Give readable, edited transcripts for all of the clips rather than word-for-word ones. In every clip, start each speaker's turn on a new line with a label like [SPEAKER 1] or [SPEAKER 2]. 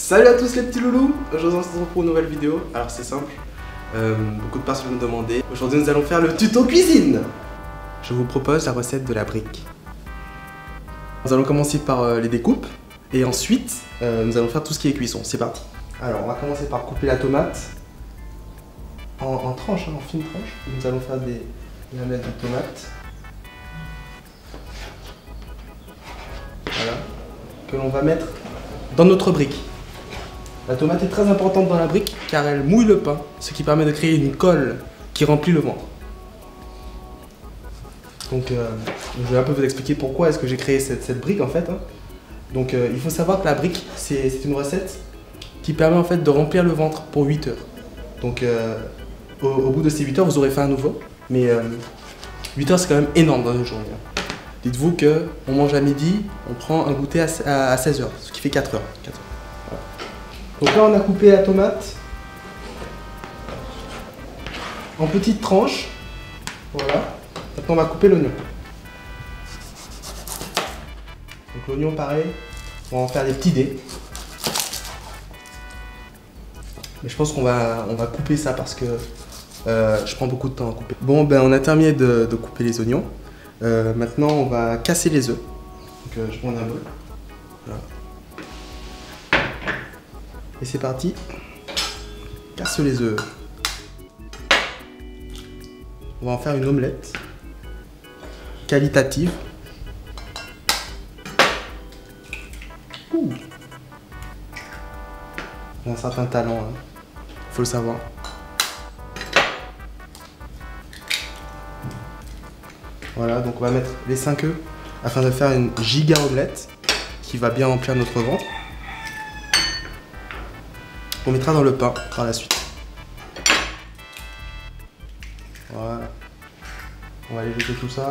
[SPEAKER 1] Salut à tous les petits loulous. Aujourd'hui on se retrouve pour une nouvelle vidéo. Alors c'est simple, beaucoup de personnes me demandaient. Aujourd'hui nous allons faire le tuto cuisine. Je vous propose la recette de la brique. Nous allons commencer par les découpes et ensuite nous allons faire tout ce qui est cuisson. C'est parti. Alors on va commencer par couper la tomate en tranches, en fines tranches. Nous allons faire des lamelles de tomate. Voilà. Que l'on va mettre dans notre brique. La tomate est très importante dans la brique car elle mouille le pain, ce qui permet de créer une colle qui remplit le ventre. Donc je vais un peu vous expliquer pourquoi est-ce que j'ai créé cette brique en fait. Donc il faut savoir que la brique c'est une recette qui permet en fait de remplir le ventre pour 8 heures. Donc au bout de ces 8 heures vous aurez faim à nouveau, mais 8 heures c'est quand même énorme dans une journée. Dites-vous qu'on mange à midi, on prend un goûter à 16 heures, ce qui fait 4 heures. Voilà. Donc là on a coupé la tomate en petites tranches. Voilà. Maintenant on va couper l'oignon. Donc l'oignon pareil, on va en faire des petits dés. Mais je pense qu'on va couper ça parce que je prends beaucoup de temps à couper. Bon ben on a terminé de couper les oignons. Maintenant on va casser les œufs. Donc je prends un bol. Voilà. Et c'est parti. Casse les œufs. On va en faire une omelette qualitative. Ouh. J'ai un certain talent, hein. Faut le savoir. Voilà, donc on va mettre les 5 œufs afin de faire une giga omelette qui va bien remplir notre ventre. On mettra dans le pain par la suite. Voilà. On va aller jeter tout ça.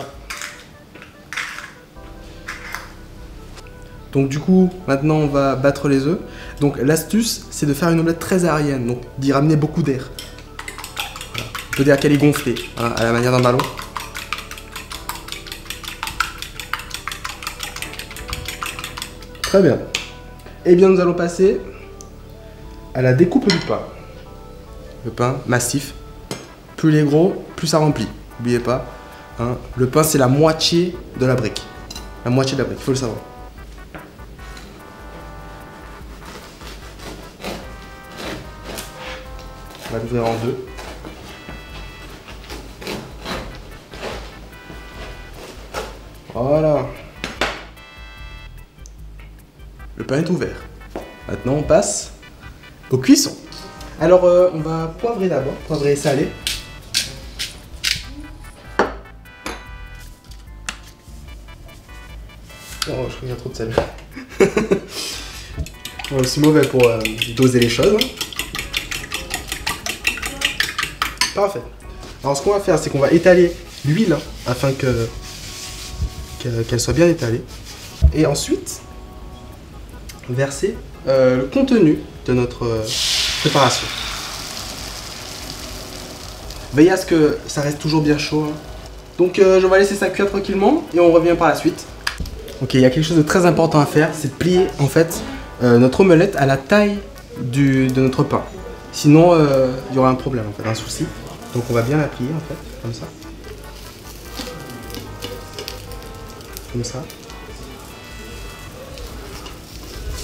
[SPEAKER 1] Donc du coup, maintenant on va battre les œufs. Donc l'astuce, c'est de faire une omelette très aérienne, donc d'y ramener beaucoup d'air. Voilà. De dire qu'elle est gonflée, hein, à la manière d'un ballon. Très bien. Et bien nous allons passer à la découpe du pain. Le pain massif. Plus il est gros, plus ça remplit. N'oubliez pas, hein, le pain c'est la moitié de la brique. La moitié de la brique, il faut le savoir. On va l'ouvrir en deux. Voilà. Le pain est ouvert. Maintenant on passe aux cuissons. Alors on va poivrer d'abord, poivrer et saler. Oh, je crois qu'il y a trop de sel. Ouais, c'est mauvais pour doser les choses. Parfait. Alors ce qu'on va faire, c'est qu'on va étaler l'huile afin qu'elle soit bien étalée. Et ensuite, verser le contenu de notre préparation. Veillez à ce que ça reste toujours bien chaud. Hein. Donc je vais laisser ça cuire tranquillement et on revient par la suite. Ok, il y a quelque chose de très important à faire, c'est de plier en fait notre omelette à la taille de notre pain. Sinon il y aura un problème en fait, un souci. Donc on va bien la plier en fait, comme ça. Comme ça.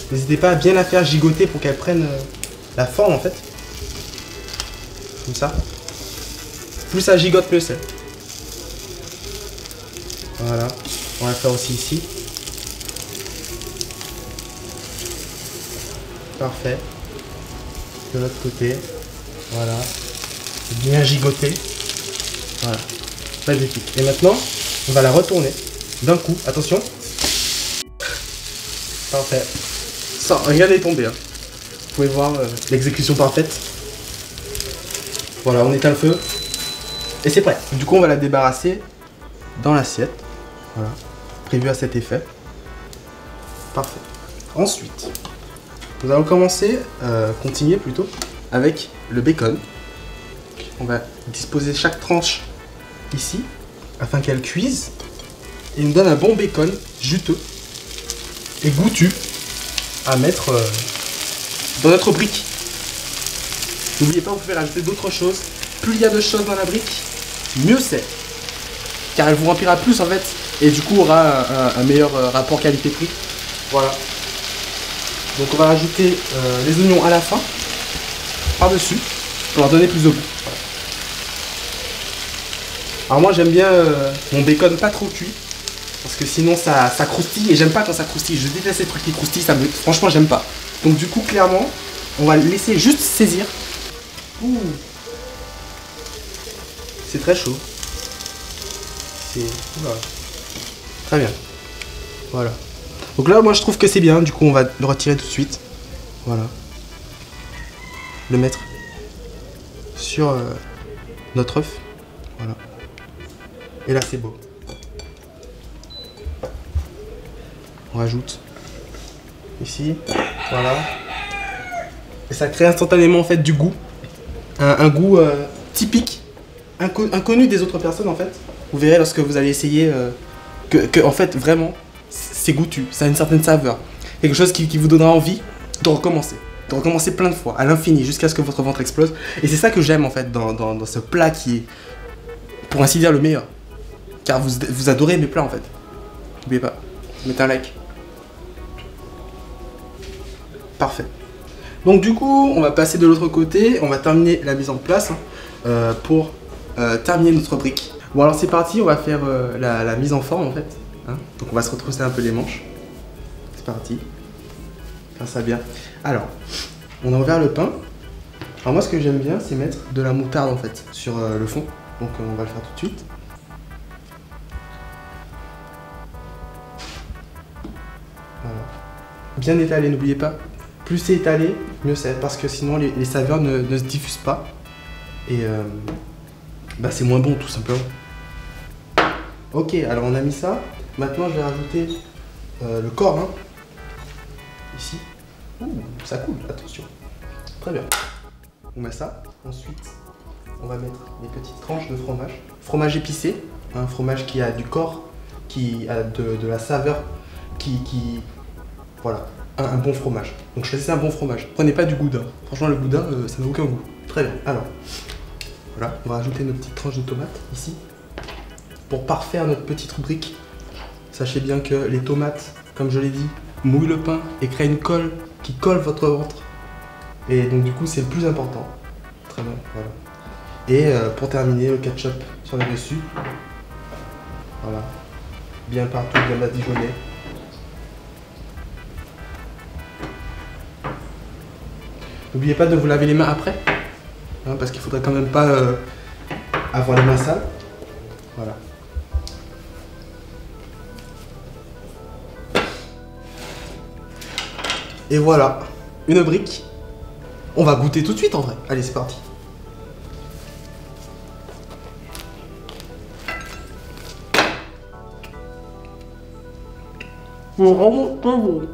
[SPEAKER 1] N'hésitez pas à bien la faire gigoter pour qu'elle prenne la forme en fait. Comme ça. Plus ça gigote, mieux c'est. Voilà. On va le faire aussi ici. Parfait. De l'autre côté. Voilà. Bien gigoter. Voilà. Magnifique. Et maintenant, on va la retourner d'un coup. Attention. Parfait. Ça, rien n'est tombé. Hein. Vous pouvez voir l'exécution parfaite. Voilà, on éteint le feu. Et c'est prêt. Du coup, on va la débarrasser dans l'assiette. Voilà. Prévu à cet effet. Parfait. Ensuite, nous allons continuer plutôt, avec le bacon. On va disposer chaque tranche ici, afin qu'elle cuise. Et nous donne un bon bacon juteux et goûtu à mettre dans notre brique. N'oubliez pas, vous pouvez rajouter d'autres choses. Plus il y a de choses dans la brique, mieux c'est. Car elle vous remplira plus en fait. Et du coup aura un meilleur rapport qualité-prix. Voilà. Donc on va rajouter les oignons à la fin, par-dessus, pour leur donner plus de goût. Voilà. Alors moi j'aime bien mon bacon pas trop cuit, parce que sinon ça croustille, et j'aime pas quand ça croustille. Je déteste les trucs qui croustillent, franchement j'aime pas. Donc du coup clairement, on va le laisser juste saisir. Ouh. C'est très chaud. Oula. Très bien. Voilà. Donc là, moi je trouve que c'est bien. Du coup, on va le retirer tout de suite. Voilà. Le mettre sur notre œuf. Voilà. Et là, c'est beau. On rajoute ici. Voilà. Et ça crée instantanément en fait du goût. Un goût typique, inconnu des autres personnes en fait. Vous verrez lorsque vous allez essayer que en fait vraiment c'est goûtu, ça a une certaine saveur. Quelque chose qui vous donnera envie de recommencer. De recommencer plein de fois, à l'infini, jusqu'à ce que votre ventre explose. Et c'est ça que j'aime en fait dans ce plat qui est, pour ainsi dire, le meilleur. Car vous adorez mes plats en fait. N'oubliez pas, mettez un like. Parfait. Donc du coup, on va passer de l'autre côté, on va terminer la mise en place pour terminer notre brique. Bon alors c'est parti, on va faire la mise en forme en fait. Hein. Donc on va se retrousser un peu les manches. C'est parti. Faire ça bien. Alors, on a ouvert le pain. Alors moi ce que j'aime bien, c'est mettre de la moutarde en fait sur le fond. Donc on va le faire tout de suite. Voilà. Bien étalé, n'oubliez pas. Plus c'est étalé, mieux c'est, parce que sinon les saveurs ne se diffusent pas. Et bah c'est moins bon tout simplement. Ok, alors on a mis ça. Maintenant je vais rajouter le corps. Hein. Ici. Ouh, ça coule, attention. Très bien. On met ça. Ensuite, on va mettre des petites tranches de fromage. Fromage épicé, un fromage qui a du corps, qui a de la saveur, voilà. Un bon fromage. Donc choisissez un bon fromage. Prenez pas du gouda. Franchement, le gouda, ça n'a aucun goût. Très bien. Alors, voilà, on va rajouter nos petites tranches de tomates ici. Pour parfaire notre petite rubrique, sachez bien que les tomates, comme je l'ai dit, mouillent le pain et créent une colle qui colle votre ventre. Et donc du coup, c'est le plus important. Très bien, voilà. Et pour terminer, le ketchup sur le dessus. Voilà. Bien partout, bien badigeonné. N'oubliez pas de vous laver les mains après, hein, parce qu'il faudrait quand même pas avoir les mains sales. Voilà. Et voilà, une brique. On va goûter tout de suite en vrai. Allez, c'est parti. C'est vraiment très bon.